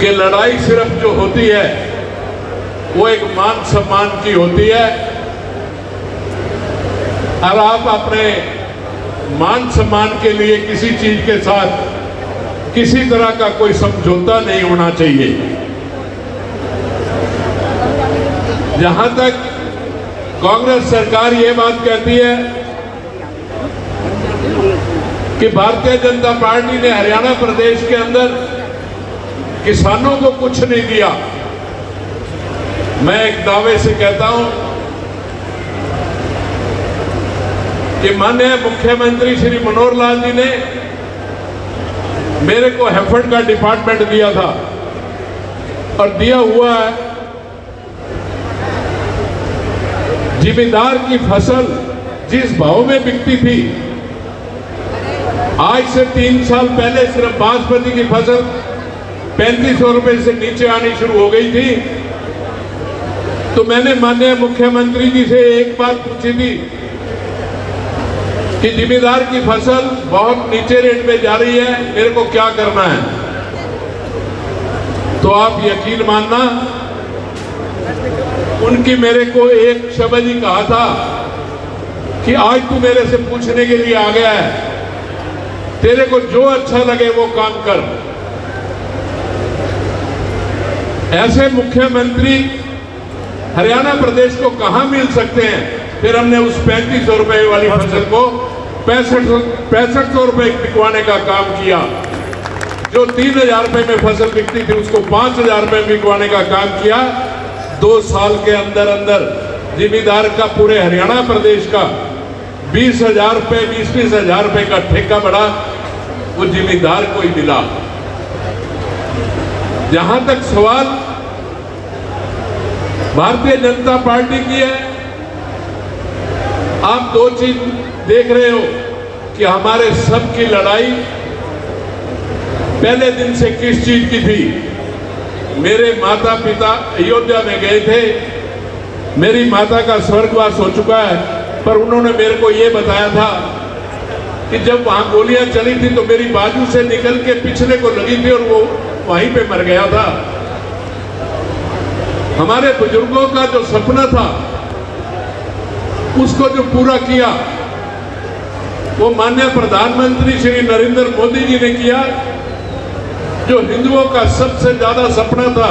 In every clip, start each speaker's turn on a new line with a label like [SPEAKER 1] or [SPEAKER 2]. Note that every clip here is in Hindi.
[SPEAKER 1] कि लड़ाई सिर्फ जो होती है वो एक मान सम्मान की होती है, और आप अपने मान सम्मान के लिए किसी चीज के साथ किसी तरह का कोई समझौता नहीं होना चाहिए। जहां तक कांग्रेस सरकार ये बात कहती है कि भारतीय जनता पार्टी ने हरियाणा प्रदेश के अंदर किसानों को कुछ नहीं दिया, मैं एक दावे से कहता हूं कि माननीय मुख्यमंत्री श्री मनोहर लाल जी ने मेरे को हेफेड का डिपार्टमेंट दिया था, और दिया हुआ है जिमीदार की फसल जिस भाव में बिकती थी, आज से 3 साल पहले सिर्फ बासमती की फसल 3500 रुपए से नीचे आनी शुरू हो गई थी। तो मैंने माननीय मुख्यमंत्री जी से एक बात पूछी थी कि जिमीदार की फसल बहुत नीचे रेट में जा रही है, मेरे को क्या करना है। तो आप यकीन मानना, उनकी मेरे को एक शब्द ही कहा था कि आज तू मेरे से पूछने के लिए आ गया है, तेरे को जो अच्छा लगे वो काम कर। ऐसे मुख्यमंत्री हरियाणा प्रदेश को कहां मिल सकते हैं। फिर हमने उस 3500 रुपए वाली फसल को 6500 रुपए बिकवाने का काम किया। जो 3000 रुपए में फसल बिकती थी उसको 5000 रुपए बिकवाने का काम किया। 2 साल के अंदर अंदर जिमीदार का पूरे हरियाणा प्रदेश का 20,000 रुपए 20,000 रुपए का ठेका बढ़ा, वो जिमीदार को ही मिला। जहां तक सवाल भारतीय जनता पार्टी की है, आप 2 चीज देख रहे हो कि हमारे सबकी लड़ाई पहले दिन से किस चीज की थी। मेरे माता पिता अयोध्या में गए थे, मेरी माता का स्वर्गवास हो चुका है, पर उन्होंने मेरे को ये बताया था कि जब वहां गोलियां चली थी तो मेरी बाजू से निकल के पिछले को लगी थी और वो वहीं पे मर गया था। हमारे बुजुर्गों का जो सपना था उसको जो पूरा किया वो माननीय प्रधानमंत्री श्री नरेंद्र मोदी जी ने किया। जो हिंदुओं का सबसे ज्यादा सपना था,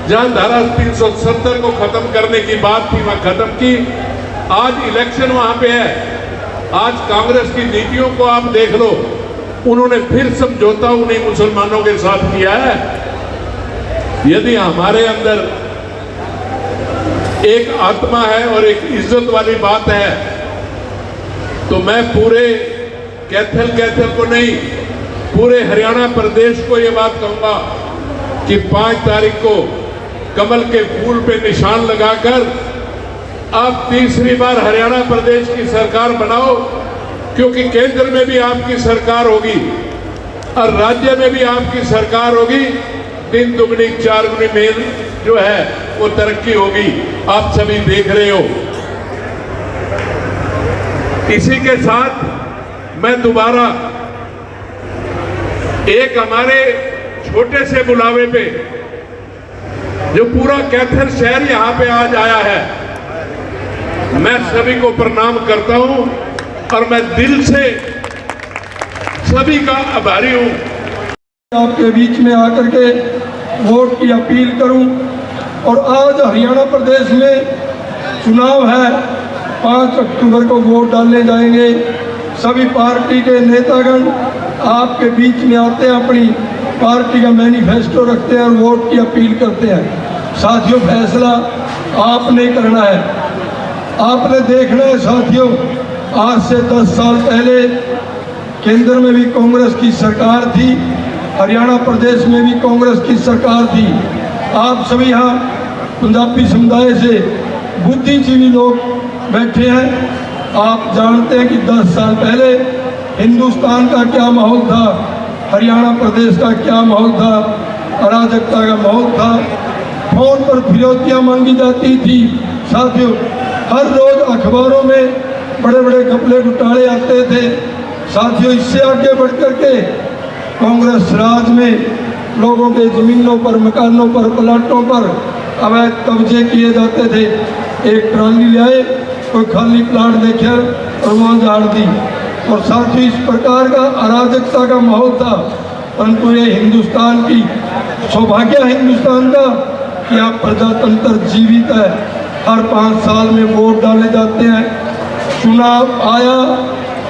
[SPEAKER 1] जहां धारा 370 को खत्म करने की बात थी, वहां खत्म की। आज इलेक्शन वहां पे है, आज कांग्रेस की नीतियों को आप देख लो, उन्होंने फिर समझौता उन्हीं मुसलमानों के साथ किया है। यदि हमारे अंदर एक आत्मा है और एक इज्जत वाली बात है, तो मैं पूरे कैथल को नहीं, पूरे हरियाणा प्रदेश को ये बात कहूंगा कि 5 तारीख को कमल के फूल पे निशान लगाकर आप तीसरी बार हरियाणा प्रदेश की सरकार बनाओ, क्योंकि केंद्र में भी आपकी सरकार होगी और राज्य में भी आपकी सरकार होगी। 3 दुगनी 4 गुनी मेल जो है वो तरक्की होगी, आप सभी देख रहे हो। इसी के साथ मैं दोबारा एक हमारे छोटे से बुलावे पे जो पूरा कैथल शहर यहां पे आज आया है, मैं सभी को प्रणाम करता हूं और मैं दिल से सभी का आभारी हूं।
[SPEAKER 2] आपके बीच में आकर के वोट की अपील करूं। और आज हरियाणा प्रदेश में चुनाव है, 5 अक्टूबर को वोट डालने जाएंगे। सभी पार्टी के नेतागण आपके बीच में आते हैं, अपनी पार्टी का मैनिफेस्टो रखते हैं और वोट की अपील करते हैं। साथियों, फैसला आपने करना है, आपने देखना है। साथियों, आज से 10 साल पहले केंद्र में भी कांग्रेस की सरकार थी, हरियाणा प्रदेश में भी कांग्रेस की सरकार थी। आप सभी यहाँ पंजाबी समुदाय से बुद्धिजीवी लोग बैठे हैं। आप जानते हैं कि 10 साल पहले हिंदुस्तान का क्या माहौल था, हरियाणा प्रदेश का क्या माहौल था, अराजकता का माहौल था। फोन पर फिरौतियाँ मांगी जाती थी। साथियों, हर रोज अखबारों में बड़े बड़े घपले घोटाले आते थे। साथियों, इससे आगे बढ़ कर के कांग्रेस राज में लोगों के ज़मीनों पर, मकानों पर, प्लाटों पर अवैध कब्जे किए जाते थे। एक ट्राली ले आए, कोई खाली प्लाट देखे और वहाँ झाड़ दी, और साथ ही इस प्रकार का अराजकता का माहौल था। परंतु ये हिंदुस्तान की सौभाग्य है हिंदुस्तान का कि यहाँ प्रजातंत्र जीवित है। हर 5 साल में वोट डाले जाते हैं, चुनाव आया,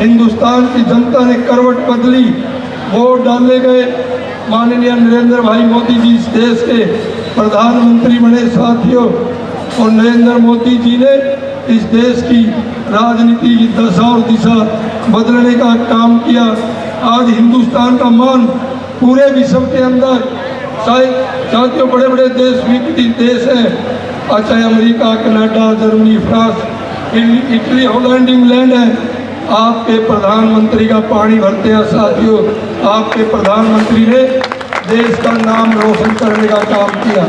[SPEAKER 2] हिंदुस्तान की जनता ने करवट बदली, वोट डाले गए, माननीय नरेंद्र भाई मोदी जी इस देश के प्रधानमंत्री बने साथियों, और नरेंद्र मोदी जी ने इस देश की राजनीति की दशा और दिशा बदलने का काम किया। आज हिंदुस्तान का मान पूरे विश्व के अंदर, साथियों बड़े बड़े देश विकसित देश हैं, चाहे America, Canada, Germany, France, Italy, Holland, England है, आपके प्रधानमंत्री का पानी भरते हैं साथियों। आपके प्रधानमंत्री ने देश का नाम रोशन करने का काम किया।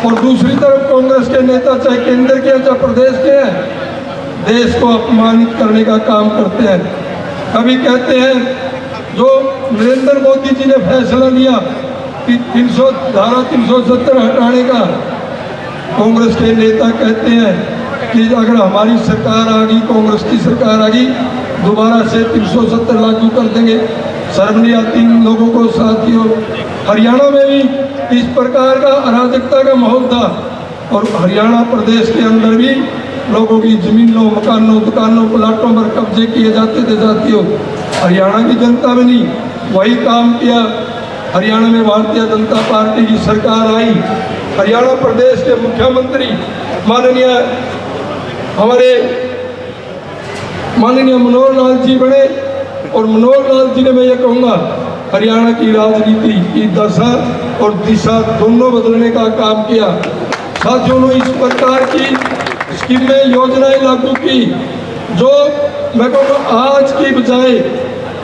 [SPEAKER 2] और दूसरी तरफ कांग्रेस के नेता, चाहे केंद्र के चाहे प्रदेश के हैं, देश को अपमानित करने का काम करते हैं। कभी कहते हैं, जो नरेंद्र मोदी जी ने फैसला लिया कि धारा 370 हटाने का, कांग्रेस के नेता कहते हैं कि अगर हमारी सरकार आ गई, कांग्रेस की सरकार आ गई, दोबारा से 370 लागू कर देंगे। शर्म नहीं आती इन लोगों को साथियों। हरियाणा में भी इस प्रकार का अराजकता का माहौल था, और हरियाणा प्रदेश के अंदर भी लोगों की ज़मीनों, मकानों, दुकानों, प्लाटों पर कब्जे किए जाते थे साथियों। हरियाणा की जनता में नहीं वही काम किया। हरियाणा में भारतीय जनता पार्टी की सरकार आई, हरियाणा प्रदेश के मुख्यमंत्री माननीय मनोहर लाल जी बने, और मनोहर लाल जी ने, मैं ये कहूँगा, हरियाणा की राजनीति की दशा और दिशा दोनों बदलने का काम किया। साथियों ने इस प्रकार की स्कीमें, योजनाएं लागू की, जो मैं कहूँगा आज की बजाय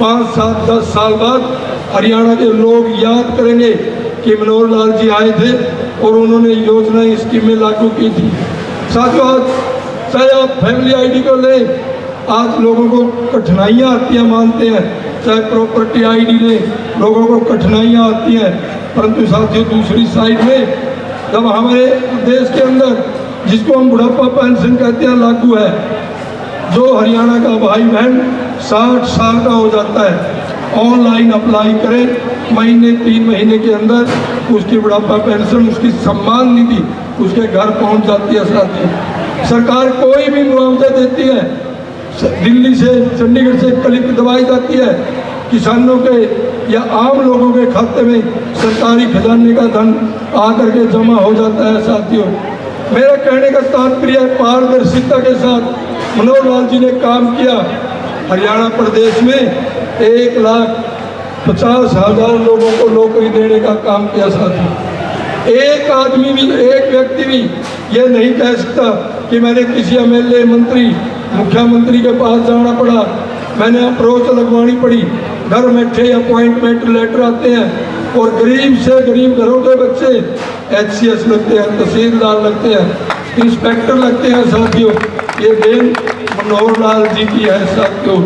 [SPEAKER 2] 5, 7, 10 साल बाद हरियाणा के लोग याद करेंगे कि मनोहर लाल जी आए थे और उन्होंने योजनाएं, स्कीमें लागू की थी। साथियों, आज चाहे आप फैमिली आईडी को ले, आज लोगों को कठिनाइयाँ आती हैं, मानते हैं, चाहे प्रॉपर्टी आईडी ले, लोगों को कठिनाइयाँ आती हैं। परंतु साथियों, दूसरी साइड में जब हमारे देश के अंदर, जिसको हम बुढ़ापा पेंशन कहते हैं, लागू है, जो हरियाणा का भाई बहन 60 साल का हो जाता है, ऑनलाइन अप्लाई करें, 3 महीने के अंदर उसकी बुढ़ापा पेंशन, उसकी सम्मान निधि उसके घर पहुंच जाती है साथियों। सरकार कोई भी मुआवजा देती है, दिल्ली से, चंडीगढ़ से क्लिप दबाई जाती है, किसानों के या आम लोगों के खाते में सरकारी खजाने का धन आकर के जमा हो जाता है साथियों। मेरा कहने का तात्पर्य है, पारदर्शिता के साथ मनोहर लाल जी ने काम किया। हरियाणा प्रदेश में 1,50,000 लोगों को नौकरी देने का काम किया साथियों। एक आदमी भी, एक व्यक्ति भी ये नहीं कह सकता कि मैंने किसी एमएलए, मंत्री, मुख्यमंत्री के पास जाना पड़ा, मैंने अप्रोच लगवानी पड़ी। घर बैठे अपॉइंटमेंट लेटर आते हैं, और गरीब से गरीब घरों के बच्चे HCS लगते हैं, तहसीलदार लगते हैं, इंस्पेक्टर लगते हैं साथियों। ये देन मनोहर लाल जी की है साथियों।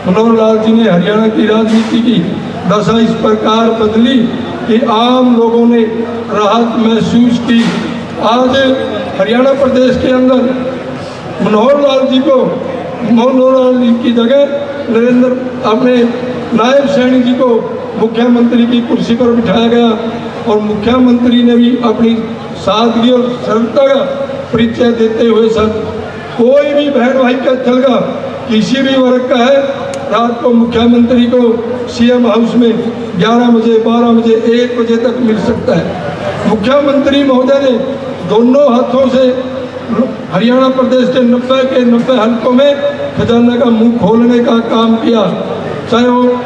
[SPEAKER 2] मनोहर लाल जी ने हरियाणा की राजनीति की दशा इस प्रकार बदली कि आम लोगों ने राहत महसूस की। आज हरियाणा प्रदेश के अंदर मनोहर लाल जी की जगह अपने नायब सैनी जी को मुख्यमंत्री की कुर्सी पर बिठाया गया, और मुख्यमंत्री ने भी अपनी सादगी और सरलता का परिचय देते हुए, सर कोई भी बहन भाई का चलगा, किसी भी वर्ग का है, रात को मुख्यमंत्री को CM हाउस में 11 बजे, 12 बजे, 1 बजे तक मिल सकता है। मुख्यमंत्री महोदय ने दोनों हाथों से हरियाणा प्रदेश के 90 हलकों में खजाना का मुंह खोलने का काम किया। चाहे वो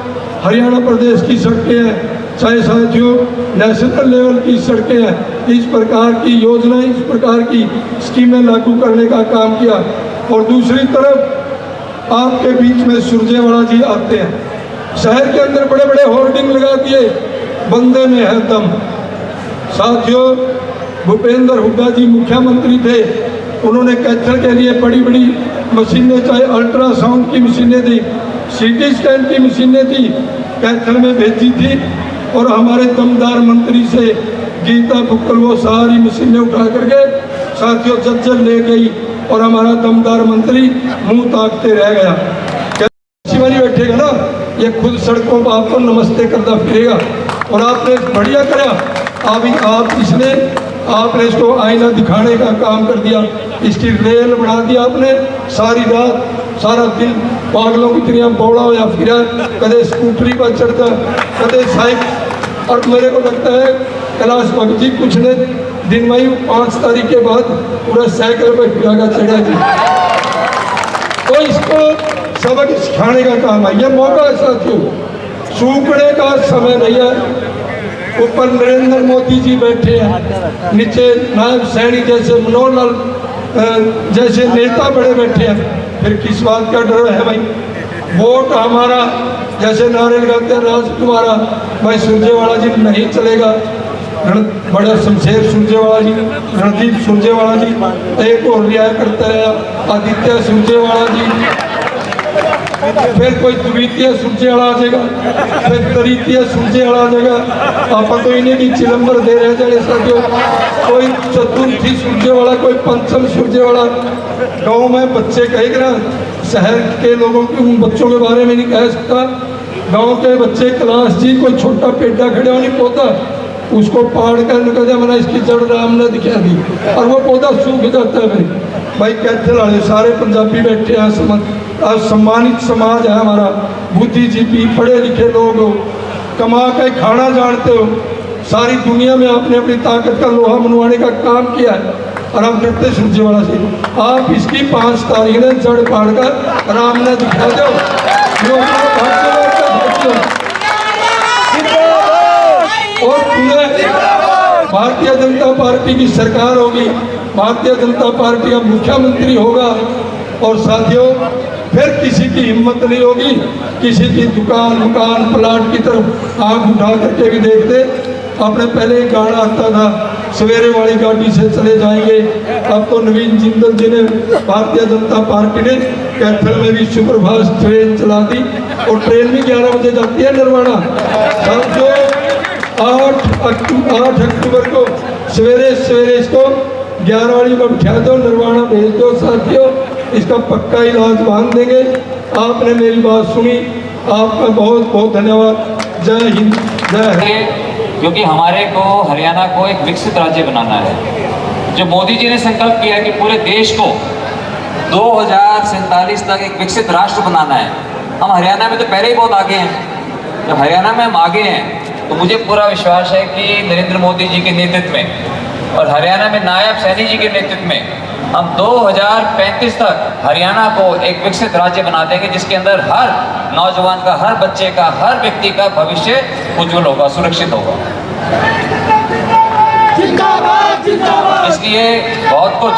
[SPEAKER 2] हरियाणा प्रदेश की सड़कें हैं, चाहे साथियों नेशनल लेवल की सड़कें हैं, इस प्रकार की योजनाएं, इस प्रकार की स्कीमें लागू करने का काम किया। और दूसरी तरफ आपके बीच में सुरजेवाला जी आते हैं, शहर के अंदर बड़े बड़े होर्डिंग लगा दिए, बंदे में है दम। साथियों, भूपेंद्र हुड्डा जी मुख्यमंत्री थे, उन्होंने कैंसर के लिए बड़ी बड़ी मशीनें, चाहे अल्ट्रासाउंड की मशीनें थी, CT स्कैन की मशीनें थी, कैंसर में भेजी थी। और हमारे दमदार मंत्री से गीता बुक्कल वो सारी मशीनें उठा करके साथियों जज्जर ले गई और हमारा दमदार मंत्री मुंह ताकते रह गया। शिवानी बैठेगा ना, ये खुद सड़कों पर आपको नमस्ते करता फिरेगा। और आपने बढ़िया करा, आपने इसको आईना दिखाने का काम कर दिया, इसकी रेल बढ़ा दिया आपने। सारी रात सारा दिन पागलों की तरह बौड़ा होया फिरा, कदे स्कूटरी पर चढ़ता, कदे साइकिल। और मेरे को लगता है कैलाश भगत जी कुछ ने दिन में 5 तारीख के बाद पूरा साइकिल पर फिरागा चढ़ा जी। तो इसको सबक सिखाने का काम है, ये मौका है साथियों, सूखने का समय नहीं है। ऊपर नरेंद्र मोदी जी बैठे हैं, नीचे नायब सैनी जैसे मनोहर लाल जैसे नेता बड़े बैठे हैं, फिर किस बात का डर है भाई। वोट हमारा जैसे नारे लगाते हैं राज तुम्हारा, भाई सुरजेवाला जी नहीं चलेगा, बड़ा शमशेर सुरजेवाला जी, रणदीप सुरजेवाला जी, एक और रियाय करता रहा आदित्य सुरजेवाला जी, फिर कोई द्वितीय सुरजेवाला आ जाएगा, फिर तृतीय सुरजेवाला आ जाएगा। आप तो इन्हें भी चिलम्बर दे रहे जाए साथियों, कोई चतुर्थी सुरजेवाला, कोई पंचम सुरजेवाला। गाँव में बच्चे कहेंगे ना, शहर के लोगों के उन बच्चों के बारे में नहीं कह सकता। गांव के बच्चे क्लास जी कोई छोटा पेड़ा खड़ा नहीं पौधा, उसको पाड़ कर निकल मैंने इसकी जड़ राम ने दिखा दी और वो पौधा सूख जाता है। भाई कैथल वाले सारे पंजाबी बैठे हैं, सम्मानित समाज है हमारा, बुद्धिजीवी पढ़े लिखे लोग हो, कमा के खाना जानते हो, सारी दुनिया में आपने अपनी ताकत का लोहा मनवाने का काम किया है। और हम करते सुरजेवाला से आप इसकी 5 तारीख ने जड़ पाड़ कर राम ने दिखा दो, और पूरे भारतीय जनता पार्टी की सरकार होगी, भारतीय जनता पार्टी का मुख्यमंत्री होगा। और साथियों फिर किसी की हिम्मत नहीं होगी किसी की दुकान मकान प्लाट की तरफ आंख उठा करके भी देखते। आपने पहले एक गाना आता था, सवेरे वाली गाड़ी से चले जाएंगे। अब तो नवीन जिंदल जी ने, भारतीय जनता पार्टी ने कैथल में भी सुपरफास्ट ट्रेन चला दी और ट्रेन भी 11 बजे जाती है नरवाना। जो 8 अक्टूबर को सवेरे इसको 11 वाली में बिठा दो, नरवाना भेज दो साथियों, इसका पक्का इलाज बांध देंगे। आपने मेरी बात सुनी, आपका बहुत बहुत धन्यवाद। जय हिंद, जय हिंद।
[SPEAKER 3] क्योंकि हमारे को हरियाणा को एक विकसित राज्य बनाना है। जो मोदी जी ने संकल्प किया कि पूरे देश को 2047 तक एक विकसित राष्ट्र बनाना है। हम हरियाणा में तो पहले ही बहुत आगे हैं। जब हरियाणा में हम आगे हैं तो मुझे पूरा विश्वास है कि नरेंद्र मोदी जी के नेतृत्व में और हरियाणा में नायब सैनी जी के नेतृत्व में हम 2035 तक हरियाणा को एक विकसित राज्य बना देंगे, जिसके अंदर हर नौजवान का, हर बच्चे का, हर व्यक्ति का भविष्य उज्जवल होगा, सुरक्षित होगा। इसलिए बहुत कुछ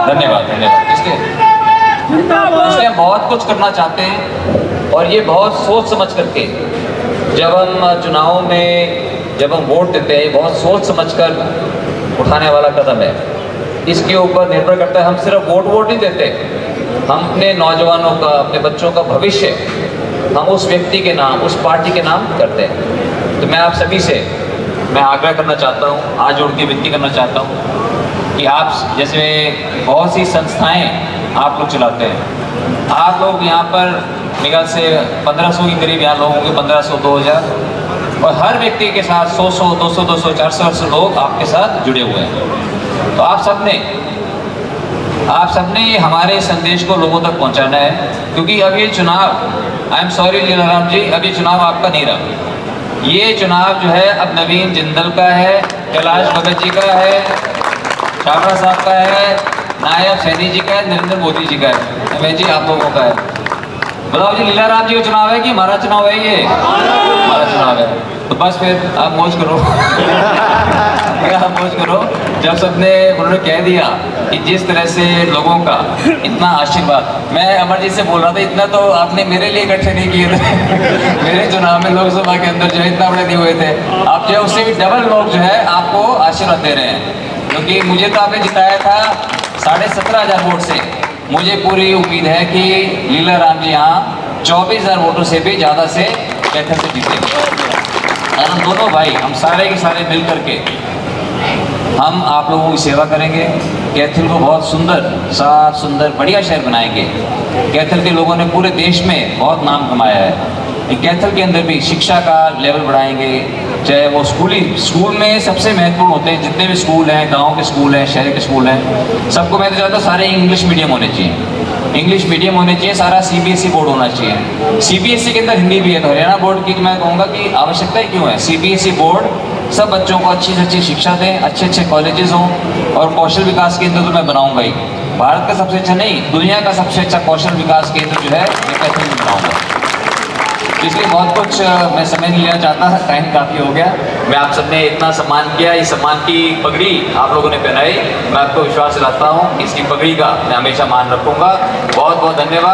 [SPEAKER 3] धन्यवाद इसलिए हम बहुत कुछ करना चाहते हैं और ये बहुत सोच समझ करके जब हम चुनाव में जब हम वोट देते हैं, बहुत सोच समझकर उठाने वाला कदम है। इसके ऊपर निर्भर करता है, हम सिर्फ वोट नहीं देते, हम अपने नौजवानों का, अपने बच्चों का भविष्य हम उस व्यक्ति के नाम, उस पार्टी के नाम करते हैं। तो मैं आप सभी से मैं आग्रह करना चाहता हूँ, आज जोड़ के विनती करना चाहता हूँ कि आप जैसे बहुत सी संस्थाएं आप लोग चलाते हैं, आप लोग यहाँ पर निगाह से 1500 के करीब यहाँ लोग होंगे, 1500 2000, और हर व्यक्ति के साथ 100 200 400 लोग आपके साथ जुड़े हुए हैं। तो आप सबने हमारे संदेश को लोगों तक पहुंचाना है, क्योंकि अब ये चुनाव, आई एम सॉरी लीलाराम जी, अब ये चुनाव आपका नहीं रहा। ये चुनाव जो है अब नवीन जिंदल का है, कैलाश भगत जी का है, छाबड़ा साहब का है, नायब सैनी जी का है, नरेंद्र मोदी जी का है, मैं जी आप लोगों का है। बताओ जी, लीलाराम जी का चुनाव है कि हमारा चुनाव है? ये हमारा चुनाव है। तो बस फिर आप मौज करो आप मौज करो। जब सबने उन्होंने कह दिया कि जिस तरह से लोगों का इतना आशीर्वाद, मैं अमरजीत से बोल रहा था, इतना तो आपने मेरे लिए इकट्ठे नहीं किए थे मेरे चुनाव में लोकसभा के अंदर जो है इतना बड़े नहीं हुए थे। आप जो है उससे भी डबल लोग जो है आपको आशीर्वाद दे रहे हैं, क्योंकि मुझे तो आपने जिताया था 17,500 वोट से। मुझे पूरी उम्मीद है कि लीलाराम जी यहाँ 24,000 वोटों से भी ज़्यादा से कैथल से जीतेंगे। और हम दोनों भाई, हम सारे के सारे मिल करके हम आप लोगों की सेवा करेंगे। कैथल को बहुत सुंदर, साफ सुंदर, बढ़िया शहर बनाएंगे। कैथल के लोगों ने पूरे देश में बहुत नाम कमाया है। कैथल के अंदर भी शिक्षा का लेवल बढ़ाएंगे, चाहे वो स्कूल में सबसे महत्वपूर्ण होते हैं। जितने भी स्कूल हैं, गांव के स्कूल हैं, शहर के स्कूल हैं, सबको मैं तो चाहता हूँ सारे इंग्लिश मीडियम होने चाहिए। इंग्लिश मीडियम होने चाहिए, सारा CBSE बोर्ड होना चाहिए। CBSE के अंदर हिंदी भी है, तो हरियाणा बोर्ड की मैं कहूँगा कि आवश्यकता ही क्यों है। CBSE बोर्ड सब बच्चों को अच्छी से अच्छी शिक्षा दें, अच्छे अच्छे कॉलेजेस हों, और कौशल विकास केंद्र तो मैं बनाऊँगा ही। भारत का सबसे अच्छा नहीं, दुनिया का सबसे अच्छा कौशल विकास केंद्र जो है मैं कैथल में बनाऊँगा। इसलिए बहुत कुछ मैं समय नहीं लेना चाहता, टाइम काफ़ी हो गया। मैं आप सबने इतना सम्मान किया, इस सम्मान की पगड़ी आप लोगों ने पहनाई, मैं आपको विश्वास दिलाता हूँ इसकी पगड़ी का मैं हमेशा मान रखूँगा। बहुत बहुत धन्यवाद।